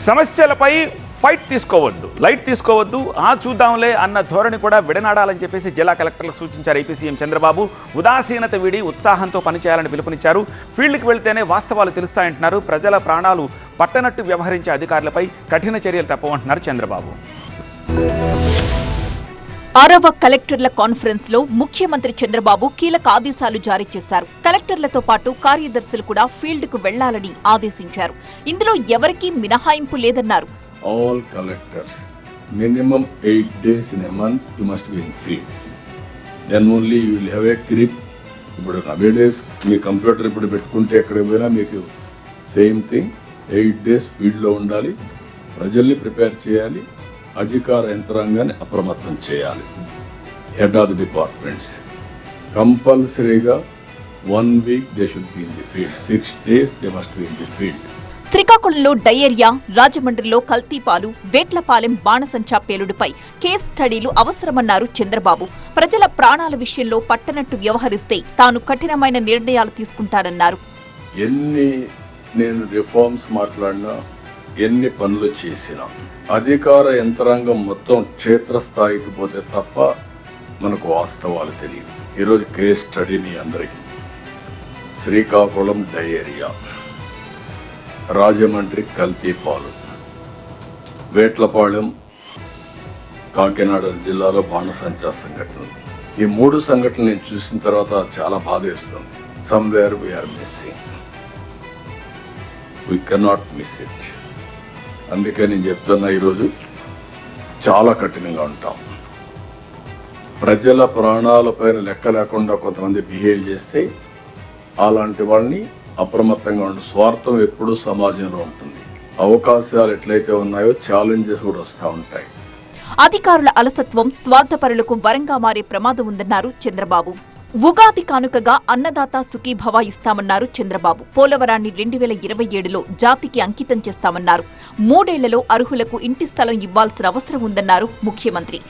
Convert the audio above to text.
సమస్యలపై ఫైట్ తీసుకోవద్దు, లైట్ తీసుకోవద్దు, చూద్దాంలే అన్న ధోరణి కూడా విడనాడాలని చెప్పేసి జిల్లా కలెక్టర్లకు సూచించారు ఏపీ సీఎం చంద్రబాబు. ఉదాసీనత వీడి ఉత్సాహంతో పనిచేయాలని పిలుపునిచ్చారు. ఫీల్డ్కి వెళ్తేనే వాస్తవాలు తెలుస్తాయంటున్నారు. ప్రజల ప్రాణాలు పట్టనట్టు వ్యవహరించే అధికారులపై కఠిన చర్యలు తప్పవంటున్నారు చంద్రబాబు. 6వ కలెక్టర్ల కాన్ఫరెన్స్ లో ముఖ్యమంత్రి చంద్రబాబు కీలక ఆదేశాలు జారీ చేశారు. కలెక్టర్లతో పాటు కార్యదర్శులు కూడా ఫీల్డ్ కు వెళ్లాలని ఆదేశించారు. ఇందులో ఎవరికీ మినహాయింపు లేదన్నారు. All collectors, minimum 8 days in a month you must be in field. Then only you will have a grip. ఇప్పుడు nowadays మీ కంప్యూటర్ ఇప్పుడు పెట్టుకుంటే ఎక్కడికి పోయినా మీకు సేమ్ థింగ్. 8 days ఫీల్డ్లో ఉండాలి, ప్రజల్ని ప్రిపేర్ చేయాలి, అధికార యంత్రాంగాన్ని అప్రమత్తం చేయాలి. హెడ్ ఆఫ్ ది డిపార్ట్మెంట్స్ కంపల్సరీగా 1 week they should be in the field. 6 days they must be in the field. శ్రీకాకుళంలో డయేరియా, రాజమండ్రిలో కల్తీపాలు, వేట్లపాలెం బాణసంచా పేలుడుపై కేస్ స్టడీలు అవసరమన్నారు చంద్రబాబు. ప్రజల ప్రాణాల విషయంలో పట్టనట్టు వ్యవహరిస్తే తాను కఠినమైన నిర్ణయాలు తీసుకుంటానన్నారు. ఎన్ని నేను రిఫార్మ్స్ మాట్లాడినా, ఎన్ని పనులు చేసినా అధికార యంత్రాంగం మొత్తం క్షేత్రస్థాయికి పోతే తప్ప మనకు వాస్తవాలు తెలియదు. ఈరోజు కేస్ స్టడీని అందరికీ శ్రీకాకుళం డయేరియా, రాజమండ్రి కల్తీపాలు, వేట్లపాలెం కాకినాడ జిల్లాలో బాణసంచా సంఘటనలు, ఈ 3 సంఘటనలు నేను చూసిన తర్వాత చాలా బాధేస్తుంది. Somewhere we are missing, we cannot miss it. అందుకే నేను చెప్తున్నా, ఈరోజు చాలా కఠినంగా ఉంటాం. ప్రజల ప్రాణాలపైన లెక్క లేకుండా కొంతమంది బిహేవ్ చేస్తే అలాంటి వాళ్ళని అప్రమత్తంగా ఉండే స్వార్థం ఎప్పుడూ సమాజంలో ఉంటుంది. అవకాశాలు ఎట్లయితే ఉన్నాయో ఛాలెంజెస్ కూడా వస్తూ ఉంటాయి. అధికారుల అలసత్వం స్వార్థపరులకు వరంగా మారే ప్రమాదం ఉందన్నారు చంద్రబాబు. ఉగాది కానుకగా అన్నదాత సుఖీభవ ఇస్తామన్నారు చంద్రబాబు. పోలవరాన్ని 2027లో జాతికి అంకితం చేస్తామన్నారు. 3 ఏళ్లలో అర్హులకు ఇంటి స్థలం ఇవ్వాల్సిన అవసరం ఉందన్నారు ముఖ్యమంత్రి.